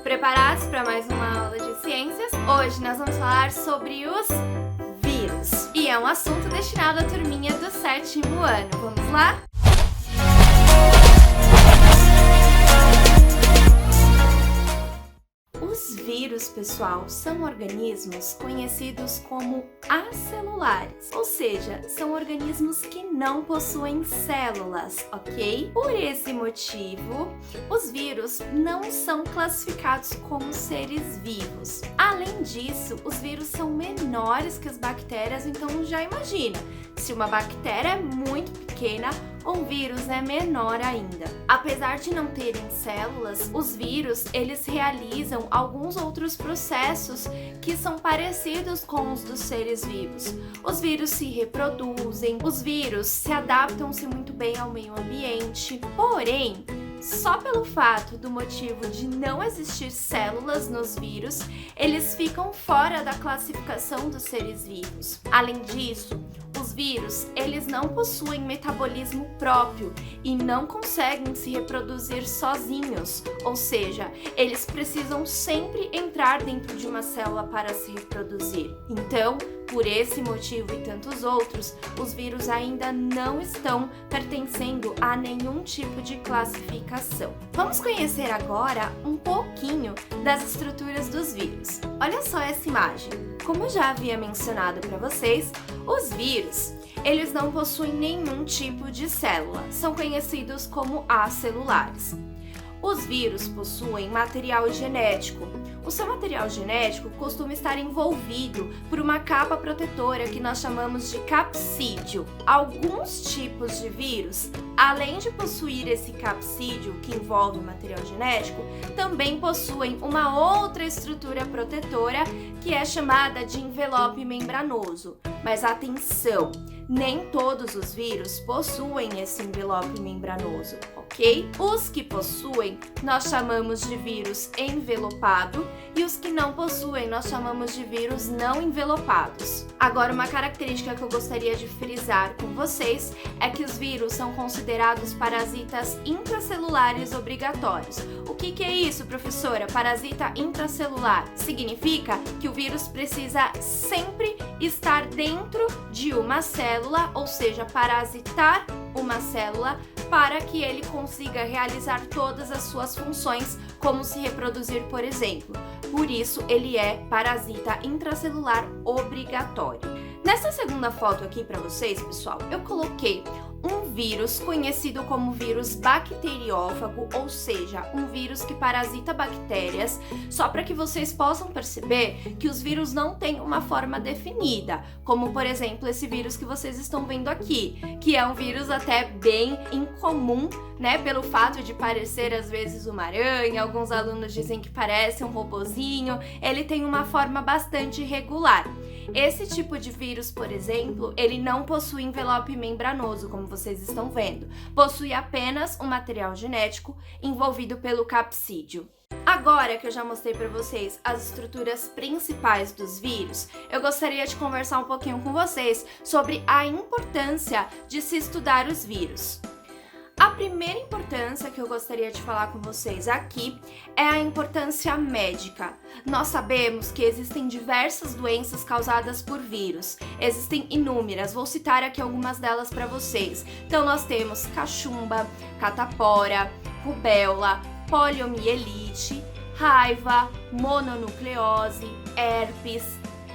Preparados para mais uma aula de ciências? Hoje nós vamos falar sobre os vírus. E é um assunto destinado à turminha do 7º ano. Vamos lá? Os vírus, pessoal, são organismos conhecidos como acelulares, ou seja, são organismos que não possuem células, ok? Por esse motivo, os vírus não são classificados como seres vivos. Além disso, os vírus são menores que as bactérias, então já imagina, se uma bactéria é muito pequena, um vírus é menor ainda. Apesar de não terem células, os vírus, eles realizam alguns outros processos que são parecidos com os dos seres vivos. Os vírus se reproduzem, os vírus se adaptam-se muito bem ao meio ambiente, porém, só pelo fato do motivo de não existir células nos vírus, eles ficam fora da classificação dos seres vivos. Além disso, os vírus, eles não possuem metabolismo próprio e não conseguem se reproduzir sozinhos, ou seja, eles precisam sempre entrar dentro de uma célula para se reproduzir. Então, por esse motivo e tantos outros, os vírus ainda não estão pertencendo a nenhum tipo de classificação. Vamos conhecer agora um pouquinho das estruturas dos vírus. Olha só essa imagem. Como eu já havia mencionado para vocês, os vírus, eles não possuem nenhum tipo de célula, são conhecidos como acelulares. Os vírus possuem material genético. O seu material genético costuma estar envolvido por uma capa protetora que nós chamamos de capsídeo. Alguns tipos de vírus, além de possuir esse capsídeo que envolve o material genético, também possuem uma outra estrutura protetora que é chamada de envelope membranoso. Mas atenção, nem todos os vírus possuem esse envelope membranoso, ok? Os que possuem, nós chamamos de vírus envelopado e os que não possuem, nós chamamos de vírus não envelopados. Agora, uma característica que eu gostaria de frisar com vocês é que os vírus são considerados parasitas intracelulares obrigatórios. O que é isso, professora? Parasita intracelular significa que o vírus precisa sempre estar dentro de uma célula, ou seja, parasitar uma célula para que ele consiga realizar todas as suas funções, como se reproduzir, por exemplo. Por isso, ele é parasita intracelular obrigatório. Nessa segunda foto aqui para vocês, pessoal, eu coloquei um vírus conhecido como vírus bacteriófago, ou seja, um vírus que parasita bactérias, só para que vocês possam perceber que os vírus não têm uma forma definida, como por exemplo esse vírus que vocês estão vendo aqui, que é um vírus até bem incomum, né, pelo fato de parecer às vezes uma aranha, alguns alunos dizem que parece um robozinho, ele tem uma forma bastante irregular. Esse tipo de vírus, por exemplo, ele não possui envelope membranoso, como vocês estão vendo. Possui apenas um material genético envolvido pelo capsídeo. Agora que eu já mostrei para vocês as estruturas principais dos vírus, eu gostaria de conversar um pouquinho com vocês sobre a importância de se estudar os vírus. A primeira importância que eu gostaria de falar com vocês aqui é a importância médica. Nós sabemos que existem diversas doenças causadas por vírus. Existem inúmeras, vou citar aqui algumas delas para vocês. Então nós temos cachumba, catapora, rubéola, poliomielite, raiva, mononucleose, herpes,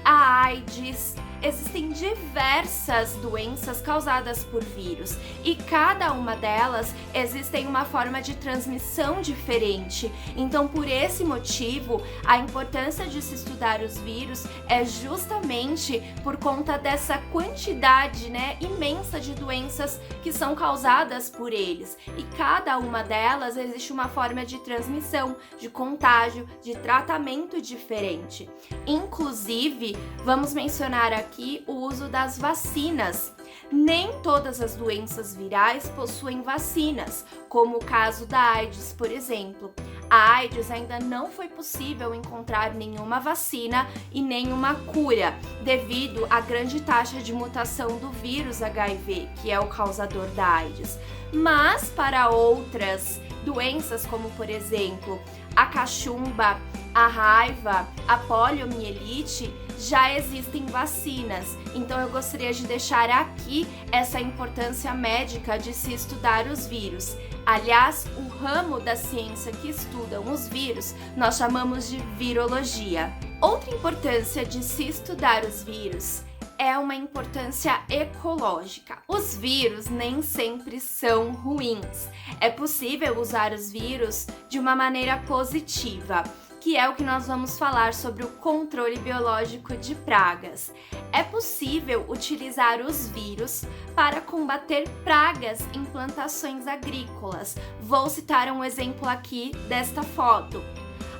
a AIDS. Existem diversas doenças causadas por vírus e cada uma delas existem uma forma de transmissão diferente. Então, por esse motivo, a importância de se estudar os vírus é justamente por conta dessa quantidade, imensa de doenças que são causadas por eles. E cada uma delas existe uma forma de transmissão, de contágio, de tratamento diferente. Inclusive, vamos mencionar aqui o uso das vacinas. Nem todas as doenças virais possuem vacinas, como o caso da AIDS, por exemplo. A AIDS ainda não foi possível encontrar nenhuma vacina e nenhuma cura, devido à grande taxa de mutação do vírus HIV, que é o causador da AIDS. Mas para outras Doenças como, por exemplo, a cachumba, a raiva, a poliomielite, já existem vacinas. Então eu gostaria de deixar aqui essa importância médica de se estudar os vírus. Aliás, o ramo da ciência que estudam os vírus nós chamamos de virologia. Outra importância de se estudar os vírus é uma importância ecológica. Os vírus nem sempre são ruins. É possível usar os vírus de uma maneira positiva, que é o que nós vamos falar sobre o controle biológico de pragas. É possível utilizar os vírus para combater pragas em plantações agrícolas. Vou citar um exemplo aqui desta foto.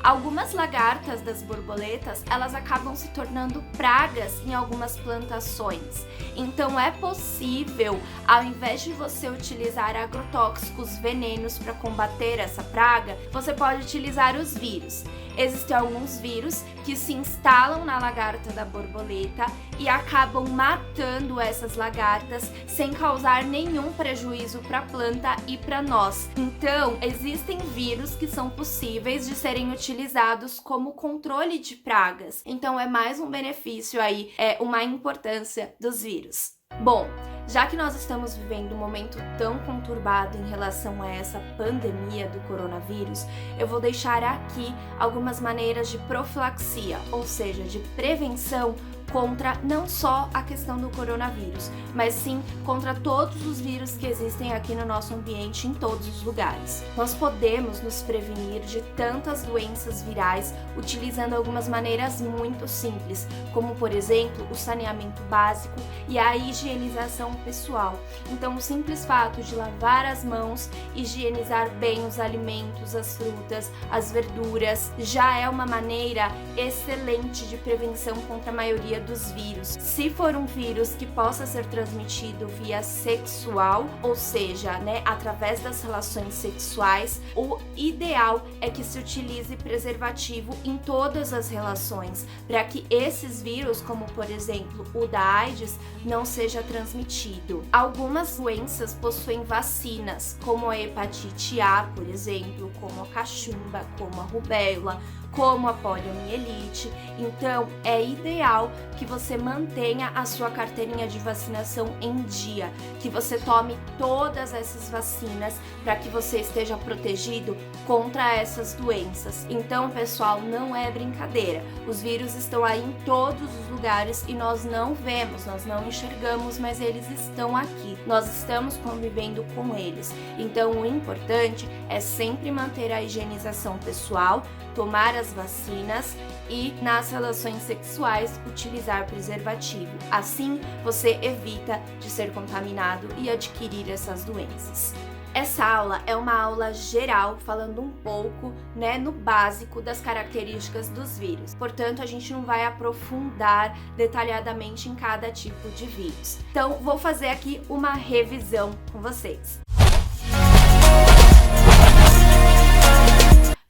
Algumas lagartas das borboletas, elas acabam se tornando pragas em algumas plantações. Então é possível, ao invés de você utilizar agrotóxicos, venenos para combater essa praga, você pode utilizar os vírus. Existem alguns vírus que se instalam na lagarta da borboleta e acabam matando essas lagartas sem causar nenhum prejuízo para a planta e para nós. Então, existem vírus que são possíveis de serem utilizados como controle de pragas. Então, é mais um benefício aí, é uma importância dos vírus. Bom, já que nós estamos vivendo um momento tão conturbado em relação a essa pandemia do coronavírus, eu vou deixar aqui algumas maneiras de profilaxia, ou seja, de prevenção contra não só a questão do coronavírus, mas sim contra todos os vírus que existem aqui no nosso ambiente em todos os lugares. Nós podemos nos prevenir de tantas doenças virais utilizando algumas maneiras muito simples, como por exemplo o saneamento básico e a higienização pessoal. Então o simples fato de lavar as mãos, higienizar bem os alimentos, as frutas, as verduras, já é uma maneira excelente de prevenção contra a maioria dos vírus. Se for um vírus que possa ser transmitido via sexual, ou seja, através das relações sexuais, o ideal é que se utilize preservativo em todas as relações, para que esses vírus, como por exemplo o da AIDS, não seja transmitido. Algumas doenças possuem vacinas, como a hepatite A, por exemplo, como a cachumba, como a rubéola, como a poliomielite. Então, é ideal que você mantenha a sua carteirinha de vacinação em dia, que você tome todas essas vacinas para que você esteja protegido contra essas doenças. Então, pessoal, não é brincadeira. Os vírus estão aí em todos os lugares e nós não vemos, nós não enxergamos, mas eles estão aqui. Nós estamos convivendo com eles. Então, o importante é sempre manter a higienização pessoal, tomar as vacinas e, nas relações sexuais, utilizar preservativo. Assim, você evita de ser contaminado e adquirir essas doenças. Essa aula é uma aula geral, falando um pouco, no básico das características dos vírus. Portanto, a gente não vai aprofundar detalhadamente em cada tipo de vírus. Então, vou fazer aqui uma revisão com vocês.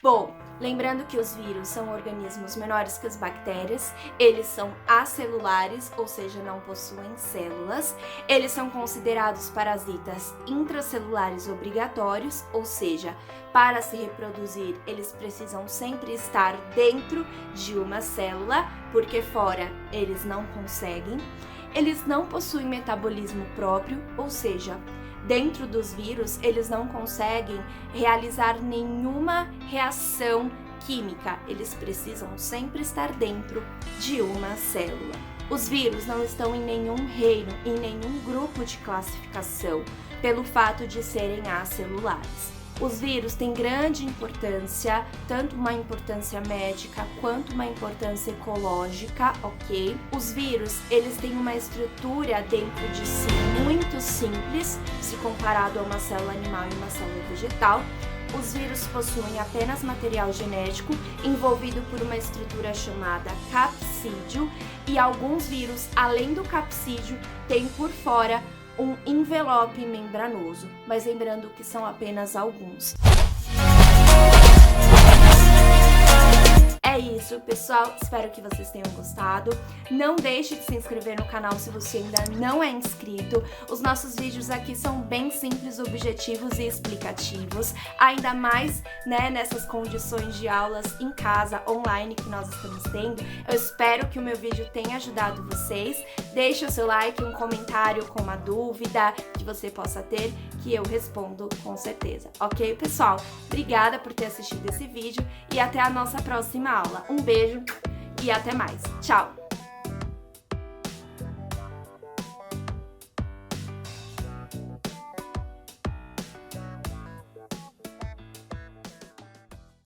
Bom, lembrando que os vírus são organismos menores que as bactérias, eles são acelulares, ou seja, não possuem células, eles são considerados parasitas intracelulares obrigatórios, ou seja, para se reproduzir eles precisam sempre estar dentro de uma célula, porque fora eles não conseguem. Eles não possuem metabolismo próprio, ou seja, dentro dos vírus, eles não conseguem realizar nenhuma reação química. Eles precisam sempre estar dentro de uma célula. Os vírus não estão em nenhum reino, em nenhum grupo de classificação, pelo fato de serem acelulares. Os vírus têm grande importância, tanto uma importância médica quanto uma importância ecológica, ok? Os vírus, eles têm uma estrutura dentro de si muito simples, se comparado a uma célula animal e uma célula vegetal. Os vírus possuem apenas material genético envolvido por uma estrutura chamada capsídeo e alguns vírus, além do capsídeo, têm por fora um envelope membranoso, mas lembrando que são apenas alguns. É isso, isso, pessoal. Espero que vocês tenham gostado. Não deixe de se inscrever no canal se você ainda não é inscrito. Os nossos vídeos aqui são bem simples, objetivos e explicativos. Ainda mais, né, nessas condições de aulas em casa, online que nós estamos tendo. Eu espero que o meu vídeo tenha ajudado vocês. Deixe o seu like, um comentário com uma dúvida que você possa ter, que eu respondo com certeza. Ok, pessoal? Obrigada por ter assistido esse vídeo e até a nossa próxima aula. Um beijo e até mais. Tchau!